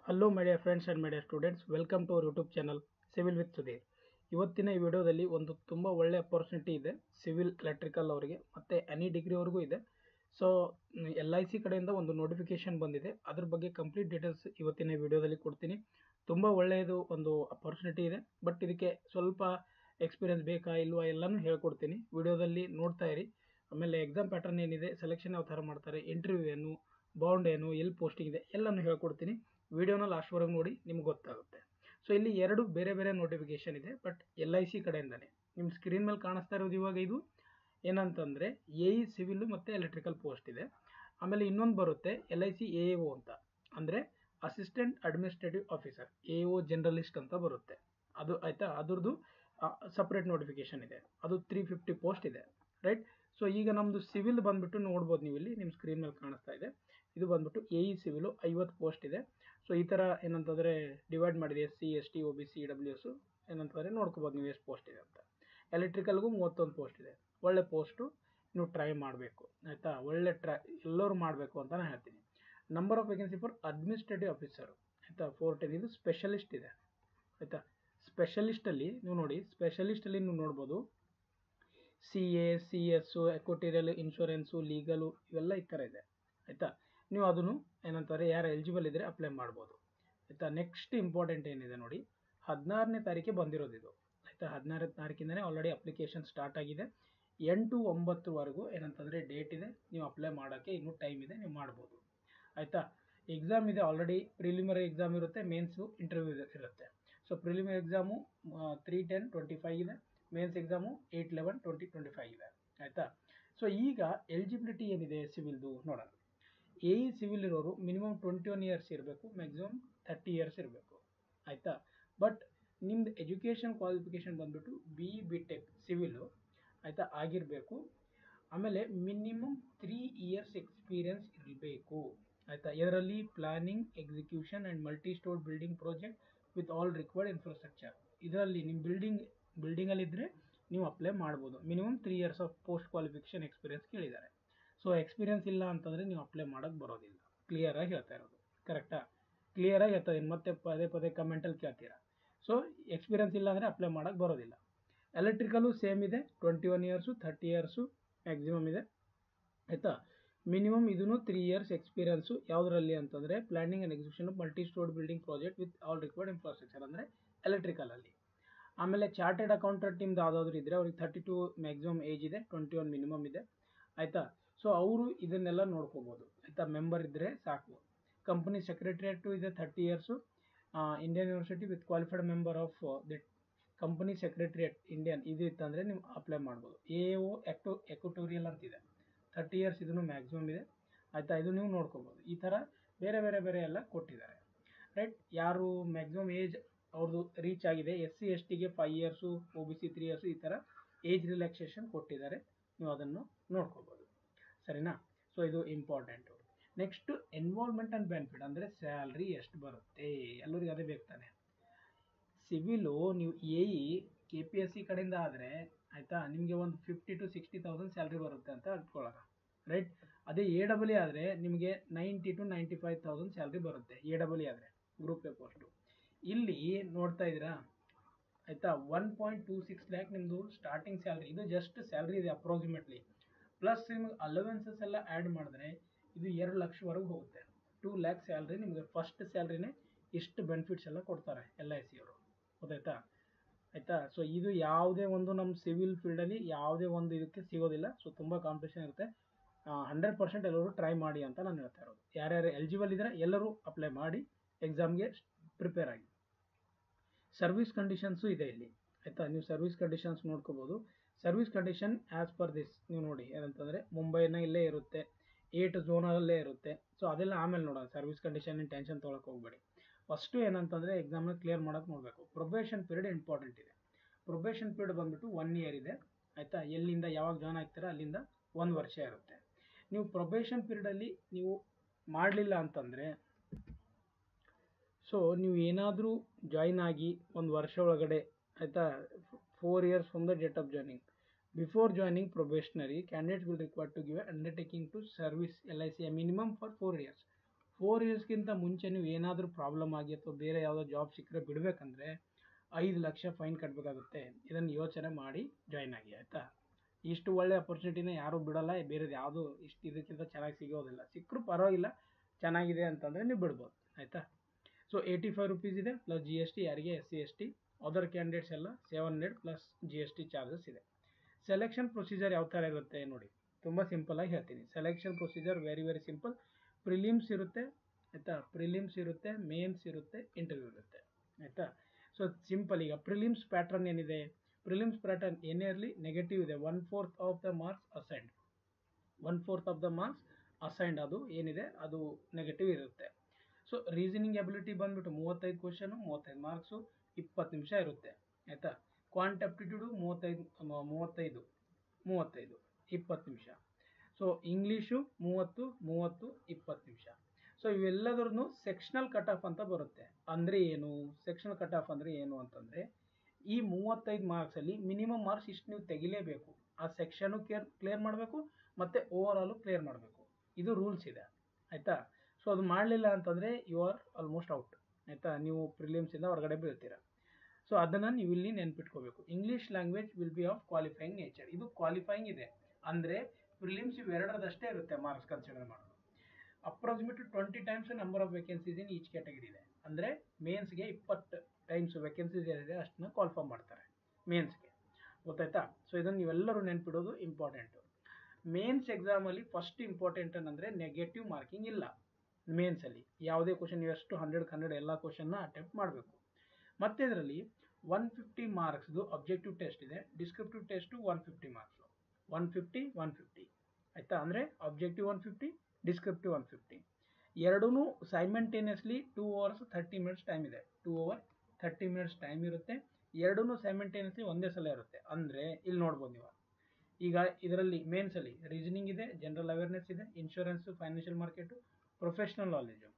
Hello media friends and media students, welcome to our YouTube channel civil with Sudhir. ಇವತ್ತಿನ ಈ ವಿಡಿಯೋದಲ್ಲಿ ಒಂದು ತುಂಬ ಒಳ್ಳೆಯ ಅಪರ್ಚುನಿಟಿ ಇದೆ ಸಿವಿಲ್ ಎಲೆಕ್ಟ್ರಿಕಲ್ ಅವರಿಗೆ ಮತ್ತು ಎನಿ ಡಿಗ್ರಿವರೆಗೂ ಇದೆ. ಸೊ LIC ಕಡೆಯಿಂದ ಒಂದು ನೋಟಿಫಿಕೇಶನ್ ಬಂದಿದೆ, ಅದ್ರ ಬಗ್ಗೆ ಕಂಪ್ಲೀಟ್ ಡೀಟೇಲ್ಸ್ ಇವತ್ತಿನ ವಿಡಿಯೋದಲ್ಲಿ ಕೊಡ್ತೀನಿ. ತುಂಬ ಒಳ್ಳೆಯದು ಒಂದು ಅಪರ್ಚುನಿಟಿ ಇದೆ, ಬಟ್ ಇದಕ್ಕೆ ಸ್ವಲ್ಪ ಎಕ್ಸ್ಪೀರಿಯನ್ಸ್ ಬೇಕಾ ಇಲ್ವಾ ಎಲ್ಲನೂ ಹೇಳ್ಕೊಡ್ತೀನಿ ವಿಡಿಯೋದಲ್ಲಿ, ನೋಡ್ತಾ ಇರಿ. ಆಮೇಲೆ ಎಕ್ಸಾಮ್ ಪ್ಯಾಟರ್ನ್ ಏನಿದೆ, ಸೆಲೆಕ್ಷನ್ ಯಾವ ಥರ ಮಾಡ್ತಾರೆ, ಇಂಟರ್ವ್ಯೂ ಏನು, ಬೌಂಡ್ ಏನು, ಎಲ್ಲಿ ಪೋಸ್ಟಿಂಗ್ ಇದೆ ಎಲ್ಲನೂ ಹೇಳ್ಕೊಡ್ತೀನಿ. ವಿಡಿಯೋನ ಲಾಸ್ಟ್ವರೆಗೆ ನೋಡಿ ನಿಮ್ಗೆ ಗೊತ್ತಾಗುತ್ತೆ. ಸೊ ಇಲ್ಲಿ ಎರಡು ಬೇರೆ ಬೇರೆ ನೋಟಿಫಿಕೇಶನ್ ಇದೆ, ಬಟ್ LIC ಕಡೆಯಿಂದನೇ. ನಿಮ್ಮ ಸ್ಕ್ರೀನ್ ಮೇಲೆ ಕಾಣಿಸ್ತಾ ಇರೋದು ಇವಾಗ ಇದು ಏನಂತಂದರೆ AE ಸಿವಿಲ್ ಮತ್ತು ಎಲೆಕ್ಟ್ರಿಕಲ್ ಪೋಸ್ಟ್ ಇದೆ. ಆಮೇಲೆ ಇನ್ನೊಂದು ಬರುತ್ತೆ LIC AAO ಅಂತ, ಅಂದರೆ assistant administrative officer, AO generalist ಅಂತ ಬರುತ್ತೆ. ಅದು ಆಯಿತಾ, ಅದ್ರದ್ದು ಸಪ್ರೇಟ್ ನೋಟಿಫಿಕೇಶನ್ ಇದೆ. ಅದು 350 ಪೋಸ್ಟ್ ಇದೆ, ರೈಟ್. ಸೊ ಈಗ ನಮ್ಮದು ಸಿವಿಲ್ ಬಂದುಬಿಟ್ಟು ನೋಡ್ಬೋದು ನೀವು ಇಲ್ಲಿ ನಿಮ್ಮ ಸ್ಕ್ರೀನ್ ಮೇಲೆ ಕಾಣಿಸ್ತಾ ಇದೆ. ಇದು ಬಂದುಬಿಟ್ಟು AE ಸಿವಿಲು 50 ಪೋಸ್ಟ್ ಇದೆ. ಸೊ ಈ ಥರ ಏನಂತಂದರೆ ಡಿವೈಡ್ ಮಾಡಿದೆ, SC ST OBC EWS ಏನಂತಂದರೆ ನೋಡ್ಕೋಬೋದು ನೀವು ಎಷ್ಟು ಪೋಸ್ಟ್ ಇದೆ ಅಂತ. ಎಲೆಕ್ಟ್ರಿಕಲ್ಗೂ 31 ಪೋಸ್ಟ್ ಇದೆ. ಒಳ್ಳೆ ಪೋಸ್ಟು, ನೀವು ಟ್ರೈ ಮಾಡಬೇಕು ಆಯಿತಾ. ಒಳ್ಳೆ ಎಲ್ಲರೂ ಮಾಡಬೇಕು ಅಂತ ನಾನು ಹೇಳ್ತೀನಿ. Number of vacancy for administrative officer ಆಯಿತಾ 410. ಇದು ಸ್ಪೆಷಲಿಸ್ಟ್ ಇದೆ ಆಯಿತಾ. ಸ್ಪೆಷಲಿಸ್ಟಲ್ಲಿ ನೀವು ನೋಡಿ, ಸ್ಪೆಷಲಿಸ್ಟಲ್ಲಿ ನೀವು ನೋಡ್ಬೋದು CA CS ಎಕ್ವಟೋರಿಯಲ್ ಇನ್ಶೂರೆನ್ಸು ಲೀಗಲು ಇವೆಲ್ಲ ಈ ಥರ ಇದೆ ಆಯಿತಾ. ನೀವು ಅದನ್ನು ಏನಂತಾರೆ ಯಾರು ಎಲಿಜಿಬಲ್ ಇದ್ದರೆ ಅಪ್ಲೈ ಮಾಡ್ಬೋದು ಆಯಿತಾ. ನೆಕ್ಸ್ಟ್ ಇಂಪಾರ್ಟೆಂಟ್ ಏನಿದೆ ನೋಡಿ, 16ನೇ ತಾರೀಕಿಗೆ ಬಂದಿರೋದು ಇದು ಆಯಿತಾ. 16ನೇ ತಾರೀಕಿಂದನೇ ಆಲ್ರೆಡಿ ಅಪ್ಲಿಕೇಶನ್ ಸ್ಟಾರ್ಟ್ ಆಗಿದೆ. 8-9ವರೆಗೂ ಏನಂತಂದರೆ ಡೇಟ್ ಇದೆ, ನೀವು ಅಪ್ಲೈ ಮಾಡೋಕ್ಕೆ ಇನ್ನೂ ಟೈಮ್ ಇದೆ, ನೀವು ಮಾಡ್ಬೋದು ಆಯಿತಾ. ಎಕ್ಸಾಮ್ ಇದೆ ಆಲ್ರೆಡಿ, ಪ್ರಿಲಿಮಿನರಿ ಎಕ್ಸಾಮ್ ಇರುತ್ತೆ, ಮೇನ್ಸು ಇಂಟರ್ವ್ಯೂ ಇರುತ್ತೆ. ಸೊ ಪ್ರಿಲಿಮಿನರಿ ಎಕ್ಸಾಮು 3/10/25 ಇದೆ, ಮೇನ್ಸ್ ಎಕ್ಸಾಮು 8/11/2025 ಇದೆ ಆಯಿತಾ. ಸೊ ಈಗ ಎಲಿಜಿಬಿಲಿಟಿ ಏನಿದೆ ಸಿವಿಲ್ದು ನೋಡೋಣ. AE ಸಿವಿಲ್ ಇರೋರು ಮಿನಿಮಮ್ 21 ಇಯರ್ಸ್ ಇರಬೇಕು, ಮ್ಯಾಕ್ಸಿಮಮ್ 30 ಇಯರ್ಸ್ ಇರಬೇಕು ಆಯಿತಾ. ಬಟ್ ನಿಮ್ಮದು ಎಜುಕೇಷನ್ ಕ್ವಾಲಿಫಿಕೇಷನ್ ಬಂದುಬಿಟ್ಟು BE BTech ಸಿವಿಲು ಆಯಿತಾ ಆಗಿರಬೇಕು. ಆಮೇಲೆ ಮಿನಿಮಮ್ 3 ಇಯರ್ಸ್ ಎಕ್ಸ್ಪೀರಿಯನ್ಸ್ ಇರಬೇಕು ಆಯಿತಾ. ಇದರಲ್ಲಿ planning, execution and multi store building project with all required infrastructure, ಇದರಲ್ಲಿ ನಿಮ್ಮ ಬಿಲ್ಡಿಂಗಲ್ಲಿದ್ದರೆ ನೀವು ಅಪ್ಲೈ ಮಾಡ್ಬೋದು. Minimum 3 years of post qualification experience ಕೇಳಿದ್ದಾರೆ. ಸೊ ಎಕ್ಸ್ಪೀರಿಯನ್ಸ್ ಇಲ್ಲ ಅಂತಂದರೆ ನೀವು ಅಪ್ಲೈ ಮಾಡೋಕ್ಕೆ ಬರೋದಿಲ್ಲ. ಕ್ಲಿಯರಾಗಿ ಹೇಳ್ತಾ ಇರೋದು, ಕರೆಕ್ಟಾ? ಕ್ಲಿಯರಾಗಿ ಹೇಳ್ತಾ ಇದ್ದೀನಿ, ಮತ್ತೆ ಪದೇ ಪದೇ ಕಮೆಂಟಲ್ಲಿ ಕೇಳ್ತೀರಾ. ಸೊ ಎಕ್ಸ್ಪೀರಿಯನ್ಸ್ ಇಲ್ಲ ಅಂದರೆ ಅಪ್ಲೈ ಮಾಡೋಕ್ಕೆ ಬರೋದಿಲ್ಲ. ಎಲೆಕ್ಟ್ರಿಕಲು ಸೇಮ್ ಇದೆ, 21 ಇಯರ್ಸು 30 ಇಯರ್ಸು ಮ್ಯಾಕ್ಸಿಮಮ್ ಇದೆ ಆಯಿತಾ. ಮಿನಿಮಮ್ ಇದೂ 3 ಇಯರ್ಸ್ ಎಕ್ಸ್ಪೀರಿಯನ್ಸು ಯಾವುದರಲ್ಲಿ ಅಂತಂದರೆ planning and execution multi stored building project with all required infrastructure, ಅಂದರೆ ಎಲೆಕ್ಟ್ರಿಕಲಲ್ಲಿ. ಆಮೇಲೆ ಚಾರ್ಟೆಡ್ ಅಕೌಂಟೆಂಟ್ ನಿಮ್ದು ಯಾವುದಾದ್ರೂ ಇದ್ದರೆ ಅವ್ರಿಗೆ 32 ಮ್ಯಾಕ್ಸಿಮಮ್ ಏಜ್ ಇದೆ, 21 ಮಿನಿಮಮ್ ಇದೆ ಆಯಿತಾ. ಸೊ ಅವರು ಇದನ್ನೆಲ್ಲ ನೋಡ್ಕೋಬೋದು ಆಯಿತಾ, ಮೆಂಬರ್ ಇದ್ದರೆ ಸಾಕು. ಕಂಪನಿ ಸೆಕ್ರೆಟ್ರಿಯೇಟು ಇದೆ 30 years, Indian university with qualified member of the company secretariat Indian ಇದು ಇತ್ತಂದರೆ ನೀವು ಅಪ್ಲೈ ಮಾಡ್ಬೋದು. AO ಎಕ್ವಟೋರಿಯಲ್ ಅಂತಿದೆ 30 ಇಯರ್ಸ್, ಇದನ್ನು ಮ್ಯಾಕ್ಸಿಮಮ್ ಇದೆ ಆಯಿತಾ. ಇದು ನೀವು ನೋಡ್ಕೋಬೋದು. ಈ ಥರ ಬೇರೆ ಬೇರೆ ಬೇರೆ ಎಲ್ಲ ಕೊಟ್ಟಿದ್ದಾರೆ, ರೈಟ್. ಯಾರು ಮ್ಯಾಕ್ಸಿಮಮ್ ಏಜ್ ಅವ್ರದ್ದು ರೀಚ್ ಆಗಿದೆ, SC STಗೆ 5 ಇಯರ್ಸು, OBC 3 ಇಯರ್ಸು, ಈ ಥರ ಏಜ್ ರಿಲ್ಯಾಕ್ಸೇಷನ್ ಕೊಟ್ಟಿದ್ದಾರೆ, ನೀವು ಅದನ್ನು ನೋಡ್ಕೋಬೋದು, ಸರಿನಾ. ಸೊ ಇದು ಇಂಪಾರ್ಟೆಂಟು. ನೆಕ್ಸ್ಟ್ ಎನ್ವಾಲ್ಮೆಂಟ್ ಆ್ಯಂಡ್ ಬೆನಿಫಿಟ್, ಅಂದರೆ ಸ್ಯಾಲ್ರಿ ಎಷ್ಟು ಬರುತ್ತೆ, ಎಲ್ಲರಿಗೂ ಅದೇ ಬೇಕು ತಾನೆ. ಸಿವಿಲು ನೀವು AE KPSC ಕಡೆಯಿಂದ ಆದರೆ ಆಯಿತಾ, ನಿಮಗೆ ಒಂದು 50,000 to 60,000 ಸ್ಯಾಲ್ರಿ ಬರುತ್ತೆ ಅಂತ ಇಟ್ಕೊಳ್ಳೋಣ, ರೈಟ್. ಅದೇ AEE ಆದರೆ ನಿಮಗೆ 90,000 to 95,000 ಸ್ಯಾಲ್ರಿ ಬರುತ್ತೆ, AEE ಆದರೆ ಗ್ರೂಪ್ ಎ ಪೋಸ್ಟು. ಇಲ್ಲಿ ನೋಡ್ತಾ ಇದ್ದೀರಾ ಆಯಿತಾ, 1.26 ಲ್ಯಾಕ್ ನಿಮ್ಮದು ಸ್ಟಾರ್ಟಿಂಗ್ ಸ್ಯಾಲ್ರಿ. ಇದು ಜಸ್ಟ್ ಸ್ಯಾಲ್ರಿ ಇದೆ ಅಪ್ರಾಕ್ಸಿಮೇಟ್ಲಿ, ಪ್ಲಸ್ ನಿಮಗೆ ಅಲವೆನ್ಸಸ್ ಎಲ್ಲ ಆ್ಯಡ್ ಮಾಡಿದ್ರೆ ಇದು 2 ಲಕ್ಷವರೆಗೂ ಹೋಗುತ್ತೆ. 2 ಲ್ಯಾಕ್ ಸ್ಯಾಲ್ರಿ ನಿಮಗೆ ಫಸ್ಟ್ ಸ್ಯಾಲ್ರಿನೇ. ಇಷ್ಟು ಬೆನಿಫಿಟ್ಸ್ ಎಲ್ಲ ಕೊಡ್ತಾರೆ LIC ಅವರು, ಗೊತ್ತಾಯ್ತಾ ಆಯಿತಾ. ಸೊ ಇದು ಯಾವುದೇ ಒಂದು ನಮ್ಮ ಸಿವಿಲ್ ಫೀಲ್ಡಲ್ಲಿ ಯಾವುದೇ ಒಂದು ಇದಕ್ಕೆ ಸಿಗೋದಿಲ್ಲ. ಸೊ ತುಂಬ ಕಾಂಪಿಟೇಷನ್ ಇರುತ್ತೆ. 100% ಎಲ್ಲರೂ ಟ್ರೈ ಮಾಡಿ ಅಂತ ನಾನು ಹೇಳ್ತಾ ಇರೋದು. ಯಾರ್ಯಾರು ಎಲಿಜಿಬಲ್ ಇದ್ದರೆ ಎಲ್ಲರೂ ಅಪ್ಲೈ ಮಾಡಿ ಎಕ್ಸಾಮ್ಗೆ ಪ್ರಿಪೇರ್ ಆಗಿ. ಸರ್ವಿಸ್ ಕಂಡೀಷನ್ಸು ಇದೆ ಇಲ್ಲಿ ಆಯಿತಾ. ನೀವು ಸರ್ವಿಸ್ ಕಂಡೀಷನ್ಸ್ ನೋಡ್ಕೋಬೋದು. Service condition as per this ನೀವು ನೋಡಿ, ಏನಂತಂದರೆ ಮುಂಬೈನ ಇಲ್ಲೇ ಇರುತ್ತೆ, 8 ಝೋನಲ್ಲೇ ಇರುತ್ತೆ. ಸೊ ಅದೆಲ್ಲ ಆಮೇಲೆ ನೋಡೋಣ, ಸರ್ವಿಸ್ ಕಂಡೀಷನ್ ಟೆನ್ಷನ್ ತೊಗೊಳಕ್ಕೆ ಹೋಗಬೇಡಿ. ಫಸ್ಟು ಏನಂತಂದರೆ ಎಕ್ಸಾಮ್ನ ಕ್ಲಿಯರ್ ಮಾಡೋಕ್ಕೆ ನೋಡಬೇಕು. ಪ್ರೊಬೇಷನ್ ಪೀರಿಯಡ್ ಇಂಪಾರ್ಟೆಂಟ್ ಇದೆ. ಪ್ರೊಬೇಷನ್ ಪೀರಿಯಡ್ ಬಂದುಬಿಟ್ಟು 1 ಇಯರ್ ಇದೆ ಆಯಿತಾ. ಎಲ್ಲಿಂದ ಯಾವಾಗ ಜಾಯ್ನ್ ಆಗ್ತೀರಾ ಅಲ್ಲಿಂದ 1 ವರ್ಷ ಇರುತ್ತೆ. ನೀವು ಪ್ರೊಬೇಷನ್ ಪೀರಿಯಡಲ್ಲಿ ನೀವು ಮಾಡಲಿಲ್ಲ ಅಂತಂದರೆ, ಸೊ ನೀವು ಏನಾದರೂ ಜಾಯ್ನ್ ಆಗಿ 1 ವರ್ಷ ಒಳಗಡೆ ಆಯಿತಾ, 4 years from the date of joining, before joining probationary candidate will require to give undertaking to service LIC minimum for 4 years. 4 ಇಯರ್ಸ್ಗಿಂತ ಮುಂಚೆ ನೀವು ಏನಾದರೂ ಪ್ರಾಬ್ಲಮ್ ಆಗಿ ಅಥವಾ ಬೇರೆ ಯಾವುದೋ ಜಾಬ್ ಸಿಕ್ಕರೆ ಬಿಡಬೇಕಂದ್ರೆ 5 ಲಕ್ಷ ಫೈನ್ ಕಟ್ಟಬೇಕಾಗುತ್ತೆ. ಇದನ್ನು ಯೋಚನೆ ಮಾಡಿ ಜಾಯ್ನ್ ಆಗಿ, ಆಯಿತಾ. ಇಷ್ಟು ಒಳ್ಳೆ ಅಪರ್ಚುನಿಟಿನ ಯಾರೂ ಬಿಡೋಲ್ಲ, ಬೇರೆದು ಯಾವುದು ಇದಕ್ಕಿಂತ ಚೆನ್ನಾಗಿ ಸಿಗೋದಿಲ್ಲ. ಸಿಕ್ಕರೂ ಪರವಾಗಿಲ್ಲ, ಚೆನ್ನಾಗಿದೆ ಅಂತಂದರೆ ನೀವು ಬಿಡ್ಬೋದು, ಆಯಿತಾ. ಸೊ 85 ರುಪೀಸ್ ಇದೆ ಪ್ಲಸ್ ಜಿ ಎಸ್ ಟಿ, ಯಾರಿಗೆ SC ST, ಅದರ್ ಕ್ಯಾಂಡಿಡೇಟ್ಸ್ ಎಲ್ಲ 700 ಪ್ಲಸ್ GST ಚಾರ್ಜಸ್ ಇದೆ. ಸೆಲೆಕ್ಷನ್ ಪ್ರೊಸೀಜರ್ ಯಾವ ಥರ ಇರುತ್ತೆ ನೋಡಿ, ತುಂಬ ಸಿಂಪಲಾಗಿ ಹೇಳ್ತೀನಿ. Selection procedure very simple. Prelims ಇರುತ್ತೆ, ಆಯಿತಾ, ಪ್ರಿಲಿಮ್ಸ್ ಇರುತ್ತೆ, ಮೇನ್ಸ್ ಇರುತ್ತೆ, ಇಂಟರ್ವ್ಯೂ ಇರುತ್ತೆ, ಆಯಿತಾ. So simple. ಈಗ ಪ್ರಿಲಿಮ್ಸ್ ಪ್ಯಾಟ್ರನ್ ಏನಿದೆ, ಪ್ರಿಲಿಮ್ಸ್ ಪ್ಯಾಟರ್ನ್ ಏನೇ ಇರಲಿ ನೆಗೆಟಿವ್ ಇದೆ. 1/4 of the marks assigned, 1/4 of the marks assigned ಅದು ಏನಿದೆ ಅದು ನೆಗೆಟಿವ್ ಇರುತ್ತೆ. ಸೊ ರೀಸನಿಂಗ್ ಎಬಿಲಿಟಿ ಬಂದ್ಬಿಟ್ಟು 35 ಕ್ವಶನು, 35 ಮಾರ್ಕ್ಸು, 20 ನಿಮಿಷ ಇರುತ್ತೆ, ಆಯಿತಾ. ಕ್ವಾಂಟ್ ಆಪ್ಟಿಟ್ಯೂಡು 35 20 ನಿಮಿಷ. ಸೊ ಇಂಗ್ಲೀಷು 30 20 ನಿಮಿಷ. ಸೊ ಇವೆಲ್ಲದ್ರೂ ಸೆಕ್ಷನಲ್ ಕಟ್ ಆಫ್ ಅಂತ ಬರುತ್ತೆ. ಅಂದರೆ ಏನು ಸೆಕ್ಷನಲ್ ಕಟ್ ಆಫ್ ಅಂದರೆ ಏನು ಅಂತಂದರೆ, ಈ 35 ಮಾರ್ಕ್ಸಲ್ಲಿ ಮಿನಿಮಮ್ ಮಾರ್ಕ್ಸ್ ಇಷ್ಟು ನೀವು ತೆಗಿಲೇಬೇಕು. ಆ ಸೆಕ್ಷನು ಕ್ಲಿಯರ್ ಮಾಡಬೇಕು ಮತ್ತು ಓವರಾಲು ಕ್ಲಿಯರ್ ಮಾಡಬೇಕು. ಇದು ರೂಲ್ಸ್ ಇದೆ, ಆಯಿತಾ. ಸೊ ಅದು ಮಾಡಲಿಲ್ಲ ಅಂತಂದರೆ ಯು ಆರ್ ಆಲ್ಮೋಸ್ಟ್ ಔಟ್, ಆಯಿತಾ. ನೀವು ಪ್ರಿಲಿಮ್ಸಿಂದ ಹೊರಗಡೆ ಬೀಳ್ತೀರಾ. ಸೊ ಅದನ್ನು ನೀವು ಇಲ್ಲಿ ನೆನ್ಪಿಟ್ಕೋಬೇಕು. English language will be of qualifying nature. ಇದು ಕ್ವಾಲಿಫೈಯಿಂಗ್ ಇದೆ ಅಂದರೆ ಪ್ರಿಲಿಮ್ಸ್ ಇವೆರಡರದಷ್ಟೇ ಇರುತ್ತೆ ಮಾರ್ಕ್ಸ್ ಕನ್ಸಿಡರ್ ಮಾಡೋದು. Approximate 20 times number of vacancies in each category ಇದೆ. ಅಂದರೆ ಮೇನ್ಸ್ಗೆ 20 ಟೈಮ್ಸ್ ವೇಕೆನ್ಸೀಸ್ ಏನಿದೆ ಅಷ್ಟನ್ನ ಕಾಲ್ಫಾರ್ಮ್ ಮಾಡ್ತಾರೆ ಮೇನ್ಸ್ಗೆ, ಗೊತ್ತಾಯ್ತಾ. ಸೊ ಇದನ್ನು ನೀವೆಲ್ಲರೂ ನೆನ್ಪಿಡೋದು ಇಂಪಾರ್ಟೆಂಟು. ಮೇನ್ಸ್ ಎಕ್ಸಾಮಲ್ಲಿ ಫಸ್ಟ್ ಇಂಪಾರ್ಟೆಂಟ್ ಏನಂದರೆ ನೆಗೆಟಿವ್ ಮಾರ್ಕಿಂಗ್ ಇಲ್ಲ ಮೇನ್ಸಲ್ಲಿ. ಯಾವುದೇ ಕ್ವಶನ್ ನೀವು ಎಷ್ಟು 100 ಎಲ್ಲ ಕ್ವಶನ್ನ ಅಟೆಂಪ್ಟ್ ಮಾಡಬೇಕು. ಮತ್ತು ಇದರಲ್ಲಿ 150 ಮಾರ್ಕ್ಸ್ದು ಅಬ್ಜೆಕ್ಟಿವ್ ಟೆಸ್ಟ್ ಇದೆ, ಡಿಸ್ಕ್ರಿಪ್ಟಿವ್ ಟೆಸ್ಟು 150 ಮಾರ್ಕ್ಸು, 150 ಆಯಿತಾ. ಅಂದರೆ ಅಬ್ಜೆಕ್ಟಿವ್ 150, ಡಿಸ್ಕ್ರಿಪ್ಟಿವ್ 150, ಎರಡೂ ಸೈಮಲ್ಟೇನಿಯಸ್ಲಿ 2 hours 30 minutes ಟೈಮ್ ಇದೆ. 2 hours 30 minutes ಟೈಮ್ ಇರುತ್ತೆ. ಎರಡೂ ಸೈಮಲ್ಟೇನಿಯಸ್ಲಿ ಒಂದೇ ಸಲ ಇರುತ್ತೆ. ಅಂದರೆ ಇಲ್ಲಿ ನೋಡ್ಬೋದು ನೀವು. ಈಗ ಇದರಲ್ಲಿ ಮೇನ್ಸಲ್ಲಿ ರೀಸನಿಂಗ್ ಇದೆ, ಜನರಲ್ ಅವೇರ್ನೆಸ್ ಇದೆ, insurance, financial market, professional knowledge.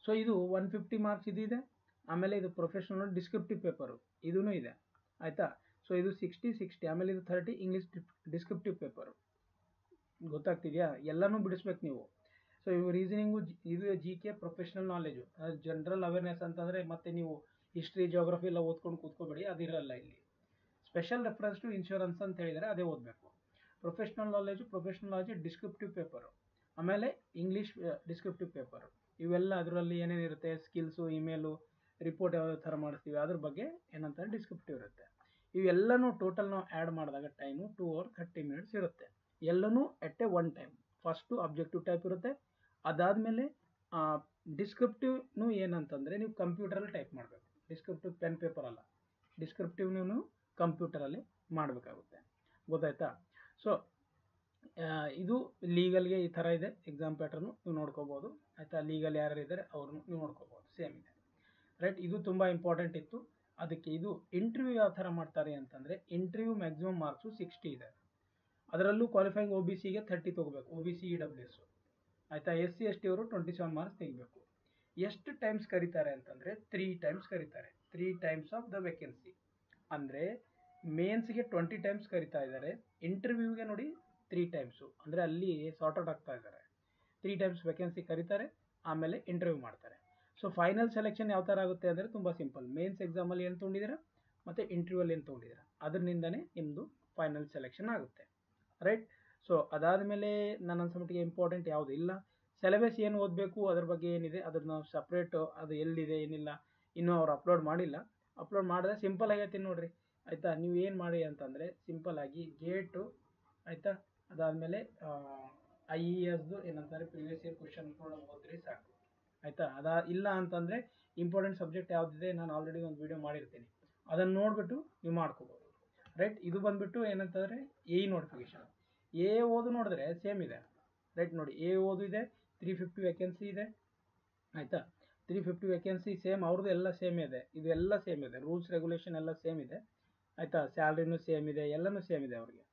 So ಇದು 150 ಮಾರ್ಕ್ಸ್ ಇದೆ. ಆಮೇಲೆ ಇದು ಪ್ರೊಫೆಷ್ನಲ್ ಡಿಸ್ಕ್ರಿಪ್ಟಿವ್ ಪೇಪರು ಇದೂ ಇದೆ, ಆಯಿತಾ. ಸೊ ಇದು 60 ಆಮೇಲೆ ಇದು 30 ಇಂಗ್ಲೀಷ್ ಡಿಸ್ಕ್ರಿಪ್ಟಿವ್ ಪೇಪರು. ಗೊತ್ತಾಗ್ತಿದೆಯಾ, ಎಲ್ಲನೂ ಬಿಡಿಸ್ಬೇಕು ನೀವು. ಸೊ ಇವು ರೀಸನಿಂಗು, ಇದು GK professional knowledge. General awareness ಅಂತಂದರೆ ಮತ್ತೆ ನೀವು ಹಿಸ್ಟ್ರಿ ಜಿಯೋಗ್ರಫಿ ಎಲ್ಲ ಓದ್ಕೊಂಡು ಕೂತ್ಕೋಬೇಡಿ, ಅದಿರಲ್ಲ ಇಲ್ಲಿ. ಸ್ಪೆಷಲ್ ರೆಫರೆನ್ಸ್ ಟು ಇನ್ಶೂರೆನ್ಸ್ ಅಂತ ಹೇಳಿದರೆ ಅದೇ ಓದಬೇಕು. ಪ್ರೊಫೆಷ್ನಲ್ ನಾಲೆಜ್ ಡಿಸ್ಕ್ರಿಪ್ಟಿವ್ ಪೇಪರು, ಆಮೇಲೆ ಇಂಗ್ಲೀಷ್ ಡಿಸ್ಕ್ರಿಪ್ಟಿವ್ ಪೇಪರು. ಇವೆಲ್ಲ ಅದರಲ್ಲಿ ಏನೇನಿರುತ್ತೆ, ಸ್ಕಿಲ್ಸು, ಇಮೇಲು, ರಿಪೋರ್ಟ್ ಯಾವ ಥರ ಮಾಡಿಸ್ತೀವಿ ಅದ್ರ ಬಗ್ಗೆ ಏನಂತಾರೆ ಡಿಸ್ಕ್ರಿಪ್ಟಿವ್ ಇರುತ್ತೆ. ಇವೆಲ್ಲನೂ ಟೋಟಲ್ ನಾವು ಆ್ಯಡ್ ಮಾಡಿದಾಗ ಟೈಮು 2 hours 30 minutes ಇರುತ್ತೆ. ಎಲ್ಲನೂ at a one time. First objective type ಇರುತ್ತೆ, ಅದಾದಮೇಲೆ ಡಿಸ್ಕ್ರಿಪ್ಟಿವ್ನು ಏನಂತಂದರೆ ನೀವು ಕಂಪ್ಯೂಟರಲ್ಲಿ ಟೈಪ್ ಮಾಡಬೇಕು. ಡಿಸ್ಕ್ರಿಪ್ಟಿವ್ ಪೆನ್ ಪೇಪರ್ ಅಲ್ಲ, ಡಿಸ್ಕ್ರಿಪ್ಟಿವ್ ನೀವು ಕಂಪ್ಯೂಟರಲ್ಲಿ ಮಾಡಬೇಕಾಗುತ್ತೆ, ಗೊತ್ತಾಯ್ತಾ. ಸೊ ಇದು ಲೀಗಲ್ಗೆ ಈ ಥರ ಇದೆ ಎಕ್ಸಾಮ್ ಪ್ಯಾಟರ್ನು, ನೀವು ನೋಡ್ಕೋಬೋದು, ಆಯಿತಾ. ಲೀಗಲ್ ಯಾರು ಇದ್ದಾರೆ ಅವ್ರನ್ನು ನೀವು ನೋಡ್ಕೋಬೋದು, ಸೇಮ್ ಇದೆ, ರೈಟ್. ಇದು ತುಂಬ ಇಂಪಾರ್ಟೆಂಟ್ ಇತ್ತು. ಅದಕ್ಕೆ ಇದು ಇಂಟರ್ವ್ಯೂ ಯಾವ ಥರ ಮಾಡ್ತಾರೆ ಅಂತಂದರೆ, ಇಂಟರ್ವ್ಯೂ ಮ್ಯಾಕ್ಸಿಮಮ್ ಮಾರ್ಕ್ಸು 60 ಇದೆ. ಅದರಲ್ಲೂ ಕ್ವಾಲಿಫೈಯಿಂಗ್ OBCಗೆ 30 ತೊಗೋಬೇಕು, OBC EWS, ಆಯಿತಾ. SC ST ಅವರು 27 ಮಾರ್ಕ್ಸ್ ತೆಗಿಬೇಕು. ಎಷ್ಟು ಟೈಮ್ಸ್ ಕರೀತಾರೆ ಅಂತಂದರೆ 3 ಟೈಮ್ಸ್ ಕರೀತಾರೆ. 3 ಟೈಮ್ಸ್ ಆಫ್ ದ ವೇಕೆನ್ಸಿ. ಅಂದರೆ ಮೇನ್ಸ್ಗೆ 20 ಟೈಮ್ಸ್ ಕರಿತಾ ಇದ್ದಾರೆ, ಇಂಟರ್ವ್ಯೂಗೆ ನೋಡಿ 3 ಟೈಮ್ಸು. ಅಂದರೆ ಅಲ್ಲಿ ಸಾರ್ಟ್ ಔಟ್ ಆಗ್ತಾ ಇದ್ದಾರೆ. 3 ಟೈಮ್ಸ್ ವೇಕೆನ್ಸಿ ಕರೀತಾರೆ, ಆಮೇಲೆ ಇಂಟರ್ವ್ಯೂ ಮಾಡ್ತಾರೆ. ಸೊ ಫೈನಲ್ ಸೆಲೆಕ್ಷನ್ ಯಾವ ಥರ ಆಗುತ್ತೆ ಅಂದರೆ ತುಂಬ ಸಿಂಪಲ್. ಮೇನ್ಸ್ ಎಕ್ಸಾಮಲ್ಲಿ ಏನು ತೊಗೊಂಡಿದ್ದೀರಾ ಮತ್ತು ಇಂಟರ್ವ್ಯೂಲ್ಲಿ ಏನು ತೊಗೊಂಡಿದ್ದೀರಾ ಅದರಿಂದನೇ ನಿಮ್ಮದು ಫೈನಲ್ ಸೆಲೆಕ್ಷನ್ ಆಗುತ್ತೆ, ರೈಟ್. ಸೊ ಅದಾದಮೇಲೆ ನನ್ನ ಅನ್ಸಮಟ್ಟಿಗೆ ಇಂಪಾರ್ಟೆಂಟ್ ಯಾವುದು ಇಲ್ಲ. ಸಿಲೆಬಸ್ ಏನು ಓದಬೇಕು ಅದ್ರ ಬಗ್ಗೆ ಏನಿದೆ ಅದನ್ನು ಸಪ್ರೇಟು, ಅದು ಎಲ್ಲಿದೆ ಏನಿಲ್ಲ ಇನ್ನೂ ಅವ್ರು ಅಪ್ಲೋಡ್ ಮಾಡಿಲ್ಲ. ಅಪ್ಲೋಡ್ ಮಾಡಿದ್ರೆ ಸಿಂಪಲ್ ಆಗೈತಿ ನೋಡಿರಿ, ಆಯಿತಾ. ನೀವು ಏನು ಮಾಡಿ ಅಂತಂದರೆ ಸಿಂಪಲ್ಲಾಗಿ ಗೇಟು, ಆಯಿತಾ. ಅದಾದಮೇಲೆ IESದು ಏನಂತಾರೆ ಪ್ರಿವಿಯಸ್ ಇಯರ್ ಕ್ವಶನ್ ಕೂಡ ಓದ್ರಿ ಸಾಕು, ಆಯಿತಾ. ಇಲ್ಲ ಅಂತಂದರೆ ಇಂಪಾರ್ಟೆಂಟ್ ಸಬ್ಜೆಕ್ಟ್ ಯಾವುದಿದೆ ನಾನು ಆಲ್ರೆಡಿ ಒಂದು ವೀಡಿಯೋ ಮಾಡಿರ್ತೀನಿ, ಅದನ್ನು ನೋಡಿಬಿಟ್ಟು ನೀವು ಮಾಡ್ಕೋಬೋದು, ರೈಟ್. ಇದು ಬಂದುಬಿಟ್ಟು ಏನಂತಂದರೆ ನೋಟಿಫಿಕೇಶನ್. ಓದು ನೋಡಿದ್ರೆ ಸೇಮ್ ಇದೆ, ರೈಟ್. ನೋಡಿ ಓದು ಇದೆ, 350 ವೇಕೆನ್ಸಿ ಇದೆ, ಆಯಿತಾ. 350 ವೇಕೆನ್ಸಿ ಸೇಮ್, ಅವ್ರದ್ದು ಎಲ್ಲ ಸೇಮ್ ಇದೆ, ಇದೆಲ್ಲ ಸೇಮ್ ಇದೆ, ರೂಲ್ಸ್ ರೆಗ್ಯುಲೇಷನ್ ಎಲ್ಲ ಸೇಮ್ ಇದೆ, ಆಯಿತಾ. ಸ್ಯಾಲ್ರಿನೂ ಸೇಮ್ ಇದೆ, ಎಲ್ಲನೂ ಸೇಮ್ ಇದೆ ಅವ್ರಿಗೆ,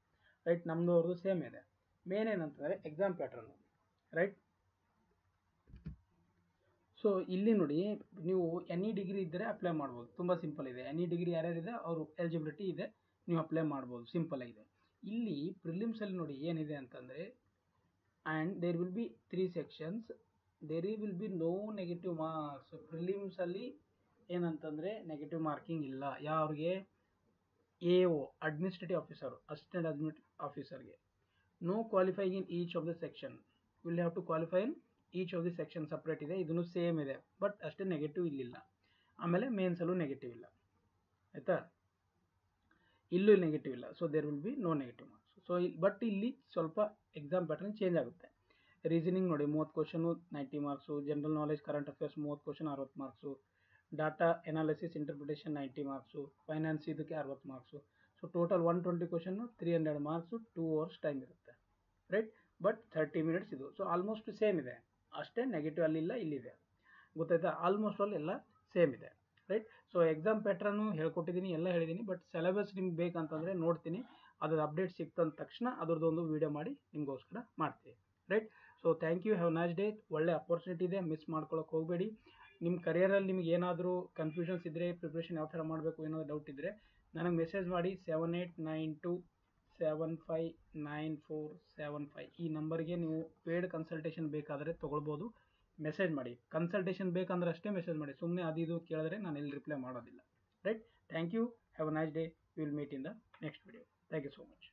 ರೈಟ್. ನಮ್ಮದು ಅವ್ರದ್ದು ಸೇಮ್ ಇದೆ. ಮೇನ್ ಏನಂತಂದರೆ ಎಕ್ಸಾಮ್ ಪ್ಯಾಟ್ರನ್ನು, ರೈಟ್. ಸೊ ಇಲ್ಲಿ ನೋಡಿ ನೀವು ಎನಿ ಡಿಗ್ರಿ ಇದ್ದರೆ ಅಪ್ಲೈ ಮಾಡ್ಬೋದು, ತುಂಬ ಸಿಂಪಲ್ ಇದೆ. ಎನಿ ಡಿಗ್ರಿ ಯಾರ್ಯಾರಿದೆ ಅವರು ಎಲಿಜಿಬಿಲಿಟಿ ಇದೆ, ನೀವು ಅಪ್ಲೈ ಮಾಡ್ಬೋದು, ಸಿಂಪಲ್ ಆಗಿದೆ. ಇಲ್ಲಿ ಪ್ರಿಲಿಮ್ಸಲ್ಲಿ ನೋಡಿ ಏನಿದೆ ಅಂತಂದರೆ, and there will be 3 sections there will be no negative marks. ಪ್ರಿಲಿಮ್ಸಲ್ಲಿ ಏನಂತಂದರೆ ನೆಗೆಟಿವ್ ಮಾರ್ಕಿಂಗ್ ಇಲ್ಲ. ಯಾವ್ರಿಗೆ? A O administrative officer, assistant administrative ಆಫೀಸರ್ಗೆ. No qualifying in each of the section. Will have to qualify in each of the section separate ಇದೆ. ಇದನ್ನು same ಇದೆ, but ಅಷ್ಟೇ negative ಇಲ್ಲಿಲ್ಲ. ಆಮೇಲೆ ಮೇನ್ಸಲ್ಲೂ ನೆಗೆಟಿವ್ ಇಲ್ಲ, ಆಯಿತಾ? ಇಲ್ಲೂ ನೆಗೆಟಿವ್ ಇಲ್ಲ. So there will be no negative marks. So but ಇಲ್ಲಿ ಸ್ವಲ್ಪ ಎಕ್ಸಾಮ್ ಪ್ಯಾಟರ್ನ್ ಚೇಂಜ್ ಆಗುತ್ತೆ. ರೀಸನಿಂಗ್ ನೋಡಿ 30 question 90 marks, general knowledge current affairs 30 question 60 marks, data analysis interpretation 90 marks, finance ಇದಕ್ಕೆ 60 marks. So total 120 question 300 marks, 2 hours time ಇರುತ್ತೆ, right? But 30 minutes ಇದು. So almost same ಇದೆ, ಅಷ್ಟೇ negative ಅಲ್ಲಿಲ್ಲ, ಇಲ್ಲಿದೆ. ಗೊತ್ತಾಯ್ತಾ? ಆಲ್ಮೋಸ್ಟ್ ಆಲ್ ಎಲ್ಲ ಸೇಮ್ ಇದೆ, ರೈಟ್? ಸೊ ಎಕ್ಸಾಮ್ ಪ್ಯಾಟ್ರನ್ನು ಹೇಳ್ಕೊಟ್ಟಿದ್ದೀನಿ, ಎಲ್ಲ ಹೇಳಿದ್ದೀನಿ. ಬಟ್ ಸಿಲೆಬಸ್ ನಿಮ್ಗೆ ಬೇಕಂತಂದರೆ ನೋಡ್ತೀನಿ, ಅದ್ರ ಅಪ್ಡೇಟ್ ಸಿಕ್ತಂದ ತಕ್ಷಣ ಅದ್ರದ್ದೊಂದು ವೀಡಿಯೋ ಮಾಡಿ ನಿಮಗೋಸ್ಕರ ಮಾಡ್ತೀವಿ, right? So thank you, have nice day. ಒಳ್ಳೆ ಅಪರ್ಚುನಿಟಿ ಇದೆ, ಮಿಸ್ ಮಾಡ್ಕೊಳಕ್ಕೆ ಹೋಗಬೇಡಿ. ನಿಮ್ಮ ಕರಿಯರಲ್ಲಿ ನಿಮ್ಗೆ ಏನಾದರೂ ಕನ್ಫ್ಯೂಷನ್ಸ್ ಇದ್ದರೆ, ಪ್ರಿಪ್ರೇಷನ್ ಯಾವ ಥರ ಮಾಡಬೇಕು ಏನಾದರೂ ಡೌಟ್ ಇದ್ದರೆ ನನಗೆ ಮೆಸೇಜ್ ಮಾಡಿ. 7892759475 ಈ ನಂಬರ್ಗೆ ನೀವು ಪೇಯ್ಡ್ ಕನ್ಸಲ್ಟೇಷನ್ ಬೇಕಾದರೆ ತೊಗೊಳ್ಬೋದು. ಮೆಸೇಜ್ ಮಾಡಿ. ಕನ್ಸಲ್ಟೇಷನ್ ಬೇಕಂದ್ರೆ ಅಷ್ಟೇ ಮೆಸೇಜ್ ಮಾಡಿ. ಸುಮ್ಮನೆ ಅದು ಇದು ಕೇಳಿದ್ರೆ ನಾನು ಎಲ್ಲಿ ರಿಪ್ಲೈ ಮಾಡೋದಿಲ್ಲ, right? Thank you, have a nice day. Will meet in the next video. Thank you so much.